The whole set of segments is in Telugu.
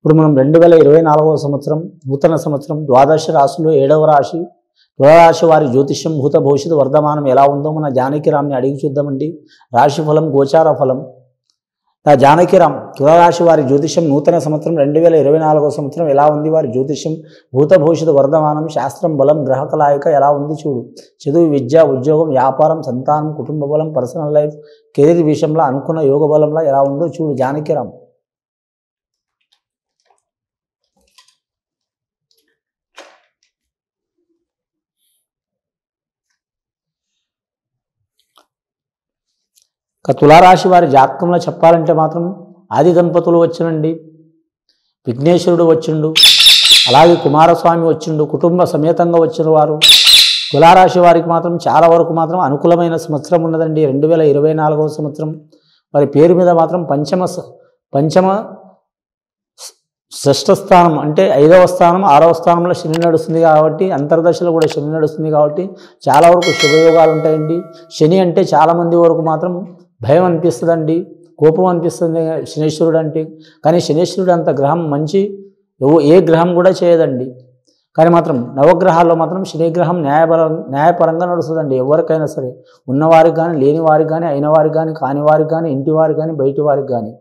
ఇప్పుడు మనం 2024వ సంవత్సరం నూతన సంవత్సరం ద్వాదశ రాశిలో 7వ రాశి తులారాశి వారి జ్యోతిష్యం భూత భవిష్యత్తు వర్ధమానం ఎలా ఉందో మన జానకిరామ్ని అడిగి చూద్దామండి. రాశి ఫలం గోచార ఫలం. జానకిరామ్ తులారాశి వారి జ్యోతిష్యం నూతన సంవత్సరం 2024వ సంవత్సరం ఎలా ఉంది, వారి జ్యోతిష్యం భూత భవిష్యత్తు వర్ధమానం శాస్త్రం బలం గ్రహ కలాయిక ఎలా ఉంది చూడు. చదువు, విద్య, ఉద్యోగం, వ్యాపారం, సంతానం, కుటుంబ బలం, పర్సనల్ లైఫ్, కెరీర్ విషయంలో అనుకున్న యోగ బలంలో ఎలా ఉందో చూడు జానకిరామ్. తులారాశి వారి జాతకంలో చెప్పాలంటే మాత్రం ఆది దంపతులు వచ్చినండి, విఘ్నేశ్వరుడు వచ్చిండు, అలాగే కుమారస్వామి వచ్చిండు, కుటుంబ సమేతంగా వచ్చిన వారు. తులారాశి వారికి మాత్రం చాలా వరకు మాత్రం అనుకూలమైన సంవత్సరం ఉన్నదండి 2024వ సంవత్సరం. వారి పేరు మీద మాత్రం పంచమ షష్ఠ స్థానం అంటే 5వ స్థానం 6వ స్థానంలో శని నడుస్తుంది కాబట్టి, అంతర్దశలో కూడా శని నడుస్తుంది కాబట్టి చాలా వరకు శుభయోగాలు ఉంటాయండి. శని అంటే చాలామంది వరకు మాత్రం భయం అనిపిస్తుందండి, కోపం అనిపిస్తుంది శనీశ్వరుడు అంటే. కానీ శనీశ్వరుడు అంత గ్రహం మంచి ఏ గ్రహం కూడా చేయదండి. కానీ మాత్రం నవగ్రహాల్లో మాత్రం శనిగ్రహం న్యాయపరంగా నడుస్తుందండి. ఎవరికైనా సరే, ఉన్నవారికి కానీ, లేని వారికి కానీ, అయిన వారికి కానీ, కాని వారికి కానీ, ఇంటి వారికి కానీ, బయటి వారికి కానీ.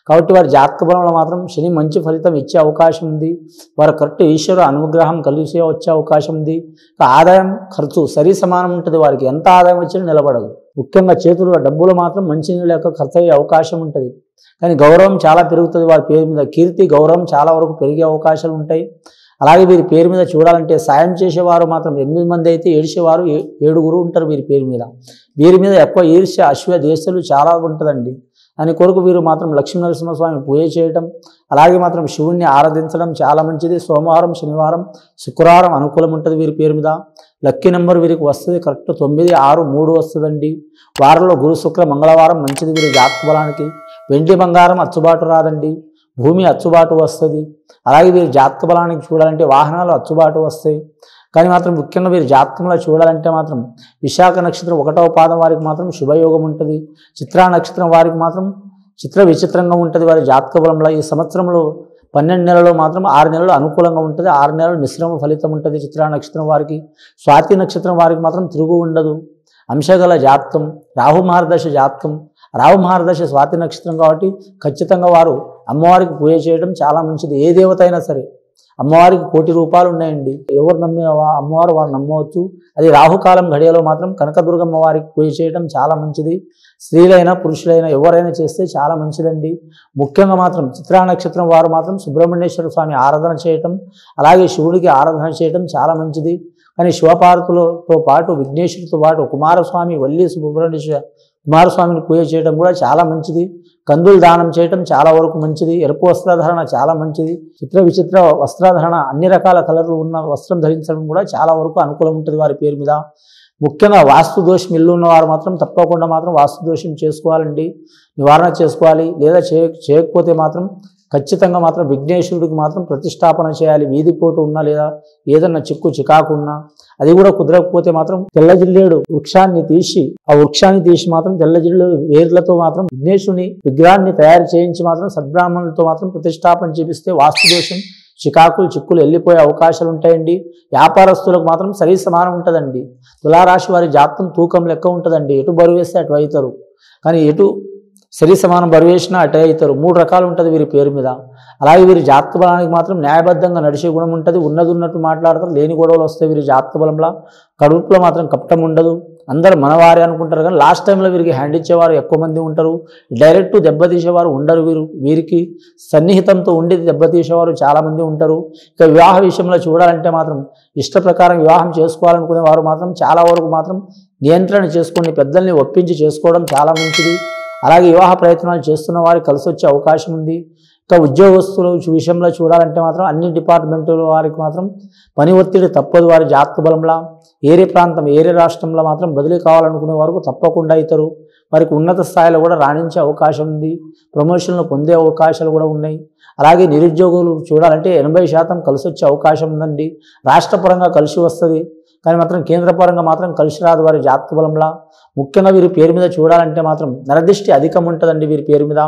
కాబట్టి వారి జాతక బలంలో మాత్రం శని మంచి ఫలితం ఇచ్చే అవకాశం ఉంది. వారు కరెక్ట్ ఈశ్వరు అనుగ్రహం కలిసి వచ్చే అవకాశం ఉంది. ఆదాయం ఖర్చు సరి సమానం ఉంటుంది. వారికి ఎంత ఆదాయం వచ్చినా నిలబడదు. ముఖ్యంగా చేతుల్లో డబ్బులు మాత్రం మంచి లేక ఖర్చు అయ్యే అవకాశం ఉంటుంది. కానీ గౌరవం చాలా పెరుగుతుంది. వారి పేరు మీద కీర్తి గౌరవం చాలా వరకు పెరిగే అవకాశాలు ఉంటాయి. అలాగే వీరి పేరు మీద చూడాలంటే సాయం చేసేవారు మాత్రం 8 మంది అయితే ఏడిచేవారు 7 ఉంటారు వీరి పేరు మీద. వీరి మీద ఎక్కువ ఈర్ష్య అశ్వ దేశాలు చాలా ఉంటుందండి. అని కొరకు వీరు మాత్రం లక్ష్మీనరసింహస్వామి పూజ చేయటం, అలాగే మాత్రం శివుణ్ణి ఆరాధించడం చాలా మంచిది. సోమవారం, శనివారం, శుక్రవారం అనుకూలం ఉంటుంది వీరి పేరు మీద. లక్కీ నెంబర్ వీరికి వస్తుంది కరెక్ట్ 9, 6, 3 వస్తుందండి. వారంలో గురు, శుక్ర, మంగళవారం మంచిది వీరి జాతక బలానికి. వెండి బంగారం అచ్చుబాటు రాదండి, భూమి అచ్చుబాటు వస్తుంది. అలాగే వీరి జాతక బలానికి చూడాలంటే వాహనాలు అచ్చుబాటు వస్తాయి. కానీ మాత్రం ముఖ్యంగా వీరి జాతకంలో చూడాలంటే మాత్రం విశాఖ నక్షత్రం 1వ పాదం వారికి మాత్రం శుభయోగం ఉంటుంది. చిత్రా నక్షత్రం వారికి మాత్రం చిత్ర విచిత్రంగా ఉంటుంది వారి జాతక బలంలో. ఈ సంవత్సరంలో 12 నెలలు మాత్రం 6 నెలలు అనుకూలంగా ఉంటుంది, 6 నెలలు మిశ్రమ ఫలితం ఉంటుంది చిత్రా నక్షత్రం వారికి. స్వాతి నక్షత్రం వారికి మాత్రం తిరుగు ఉండదు. అంశగల జాతకం, రాహు మహర్దశ జాతకం. రాహు మహర్దశ స్వాతి నక్షత్రం కాబట్టి ఖచ్చితంగా వారు అమ్మవారికి పూజ చేయడం చాలా మంచిది. ఏ దేవత అయినా సరే అమ్మవారికి 1 కోటి రూపాయలు ఉన్నాయండి. ఎవరు నమ్మే అమ్మవారు వారు నమ్మవచ్చు. అది రాహుకాలం ఘడియలో మాత్రం కనకదుర్గమ్మ వారికి పూజ చేయడం చాలా మంచిది. స్త్రీలైనా పురుషులైనా ఎవరైనా చేస్తే చాలా మంచిదండి. ముఖ్యంగా మాత్రం చిత్రా నక్షత్రం వారు మాత్రం సుబ్రహ్మణ్యేశ్వర స్వామి ఆరాధన చేయటం, అలాగే శివుడికి ఆరాధన చేయటం చాలా మంచిది. కానీ శివపార్వతులతో పాటు విఘ్నేశ్వరుడితో పాటు కుమారస్వామి, వల్లి సుబ్రహ్మణ్యేశ్వర కుమారస్వామిని పూజ చేయడం కూడా చాలా మంచిది. కందులు దానం చేయటం చాలా వరకు మంచిది. ఎరుపు వస్త్రధారణ చాలా మంచిది. చిత్ర విచిత్ర వస్త్రధారణ, అన్ని రకాల కలర్లు ఉన్న వస్త్రం ధరించడం కూడా చాలా వరకు అనుకూలం ఉంటుంది వారి పేరు మీద. ముఖ్యంగా వాస్తు దోషం ఇల్లు ఉన్నవారు మాత్రం తప్పకుండా మాత్రం వాస్తు దోషం చేసుకోవాలండి, నివారణ చేసుకోవాలి. లేదా చేయకపోతే మాత్రం ఖచ్చితంగా మాత్రం విఘ్నేశ్వరుడికి మాత్రం ప్రతిష్టాపన చేయాలి. వీధిపోటు ఉన్నా లేదా ఏదన్నా చిక్కు చికాకు ఉన్నా, అది కూడా కుదరకపోతే మాత్రం తెల్లజిల్లేడు వృక్షాన్ని తీసి మాత్రం తెల్లజిల్లేడు వేర్లతో మాత్రం విఘ్నేశ్వరుని విగ్రహాన్ని తయారు చేయించి మాత్రం సద్బ్రాహ్మణులతో మాత్రం ప్రతిష్టాపన చేపిస్తే వాస్తు దోషం చికాకులు చిక్కులు వెళ్ళిపోయే అవకాశాలు ఉంటాయండి. వ్యాపారస్తులకు మాత్రం సరి సమానం ఉంటుందండి. తులారాశి వారి జాతకం తూకం లెక్క ఉంటుందండి. ఎటు బరువు వేస్తే అటు అవుతారు, కానీ ఎటు సరి సమానం బరువు వేసినా అటే అవుతారు. 3 రకాలు ఉంటుంది వీరి పేరు మీద. అలాగే వీరి జాతక బలానికి మాత్రం న్యాయబద్ధంగా నడిచే గుణం ఉంటుంది. ఉన్నది ఉన్నట్టు మాట్లాడతారు, లేని గొడవలు వస్తాయి వీరి జాతక బలంలో. కడుపులో మాత్రం కపటం ఉండదు. అందరూ మనవారే అనుకుంటారు, కానీ లాస్ట్ టైంలో వీరికి హ్యాండ్ ఇచ్చేవారు ఎక్కువ మంది ఉంటారు. డైరెక్ట్ దెబ్బతీసేవారు ఉండరు. వీరికి సన్నిహితంతో ఉండి దెబ్బతీసేవారు చాలామంది ఉంటారు. ఇక వివాహ విషయంలో చూడాలంటే మాత్రం ఇష్ట ప్రకారం వివాహం చేసుకోవాలనుకునే వారు మాత్రం చాలా వరకు మాత్రం నియంత్రణ చేసుకుని పెద్దల్ని ఒప్పించి చేసుకోవడం చాలా మంచిది. అలాగే వివాహ ప్రయత్నాలు చేస్తున్న వారికి కలిసి వచ్చే అవకాశం ఉంది. ఇక ఉద్యోగస్తుల విషయంలో చూడాలంటే మాత్రం అన్ని డిపార్ట్మెంటుల వారికి మాత్రం పని ఒత్తిడి తప్పదు వారి జాతక బలంలో. ఏరే ప్రాంతం ఏరే రాష్ట్రంలో మాత్రం బదిలీ కావాలనుకునే వరకు తప్పకుండా అవుతారు. వారికి ఉన్నత స్థాయిలో కూడా రాణించే అవకాశం ఉంది. ప్రమోషన్లు పొందే అవకాశాలు కూడా ఉన్నాయి. అలాగే నిరుద్యోగులు చూడాలంటే 80% కలిసి వచ్చే అవకాశం ఉందండి. రాష్ట్రపరంగా కలిసి వస్తుంది, కానీ మాత్రం కేంద్ర పరంగా మాత్రం కలిసి రాదు వారి జాతక బలంలో. ముఖ్యంగా వీరి పేరు మీద చూడాలంటే మాత్రం నరదృష్టి అధికం ఉంటుందండి వీరి పేరు మీద.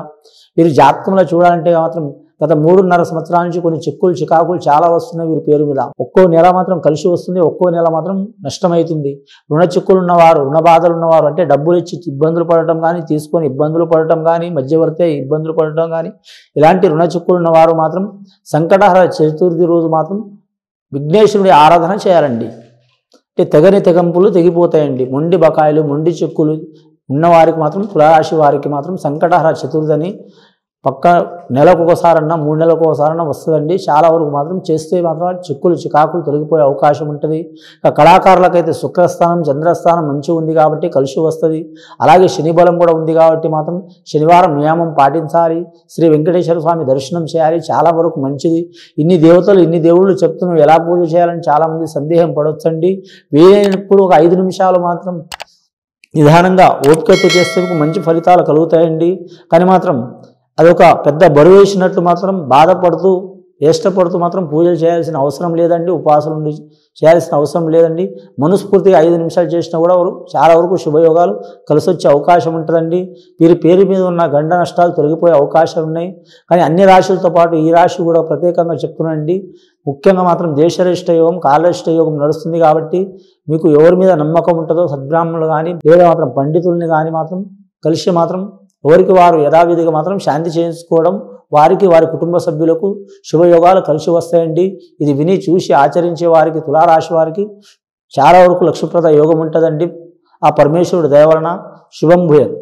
వీరి జాతకంలో చూడాలంటే మాత్రం గత 3.5 సంవత్సరాల నుంచి కొన్ని చిక్కులు చికాకులు చాలా వస్తున్నాయి వీరి పేరు మీద. ఒక్కో నెల మాత్రం కలిసి వస్తుంది, ఒక్కో నెల మాత్రం నష్టమవుతుంది. రుణ చిక్కులు ఉన్నవారు, రుణ బాధలు ఉన్నవారు, అంటే డబ్బులు ఇచ్చి ఇబ్బందులు పడటం కానీ, తీసుకొని ఇబ్బందులు పడటం కానీ, మధ్యవర్తి ఇబ్బందులు పడటం కానీ, ఇలాంటి రుణ చిక్కులు ఉన్నవారు మాత్రం సంకటహర చతుర్థి రోజు మాత్రం విఘ్నేశ్వరుడి ఆరాధన చేయాలండి. అంటే తెగని తెగంపులు తెగిపోతాయండి. మొండి బకాయిలు, మొండి చెక్కులు ఉన్నవారికి మాత్రం, తులారాశి వారికి మాత్రం సంకటహర చతుర్థి అని పక్క నెలకు ఒకసారన్నా 3 నెలలకు ఒకసారన్నా వస్తుందండి. చాలా వరకు మాత్రం చేస్తే మాత్రం చిక్కులు చికాకులు తొలగిపోయే అవకాశం ఉంటుంది. కళాకారులకైతే శుక్రస్థానం చంద్రస్థానం మంచిగా ఉంది కాబట్టి కలిసి వస్తుంది. అలాగే శని బలం కూడా ఉంది కాబట్టి మాత్రం శనివారం నియమం పాటించాలి. శ్రీ వెంకటేశ్వర స్వామి దర్శనం చేయాలి, చాలా వరకు మంచిది. ఇన్ని దేవతలు ఇన్ని దేవుళ్ళు చెప్తున్నాం, ఎలా పూజ చేయాలని చాలామంది సందేహం పడవచ్చండి. వీలైనప్పుడు ఒక 5 నిమిషాలు మాత్రం నిదానంగా ఓపికతో చేస్తే మంచి ఫలితాలు కలుగుతాయండి. కానీ మాత్రం అదొక పెద్ద బరువు వేసినట్లు మాత్రం బాధపడుతూ ఇష్టపడుతూ మాత్రం పూజలు చేయాల్సిన అవసరం లేదండి. ఉపవాసం ఉండి చేయాల్సిన అవసరం లేదండి. మనస్ఫూర్తిగా 5 నిమిషాలు చేసినా కూడా చాలా వరకు శుభయోగాలు కలిసి వచ్చే అవకాశం ఉంటుందండి. వీరి పేరు మీద ఉన్న గండ నష్టాలు తొలగిపోయే అవకాశాలు ఉన్నాయి. కానీ అన్ని రాశులతో పాటు ఈ రాశి కూడా ప్రత్యేకంగా చెప్తున్నానండి. ముఖ్యంగా మాత్రం దేశరేష్ట యోగం, కాలరేష్ట యోగం నడుస్తుంది కాబట్టి మీకు ఎవరి మీద నమ్మకం ఉంటుందో సద్బ్రాహ్మణులు కానీ లేదా మాత్రం పండితుల్ని కానీ మాత్రం కలిసి మాత్రం ఎవరికి వారు యథావిధిగా మాత్రం శాంతి చేయించుకోవడం, వారికి వారి కుటుంబ సభ్యులకు శుభయోగాలు కలిసి వస్తాయండి. ఇది విని చూసి ఆచరించే వారికి, తులారాశి వారికి చాలా వరకు లక్ష్మీప్రద యోగం ఉంటుందండి. ఆ పరమేశ్వరుడు దయ వలన శుభం భూయత్.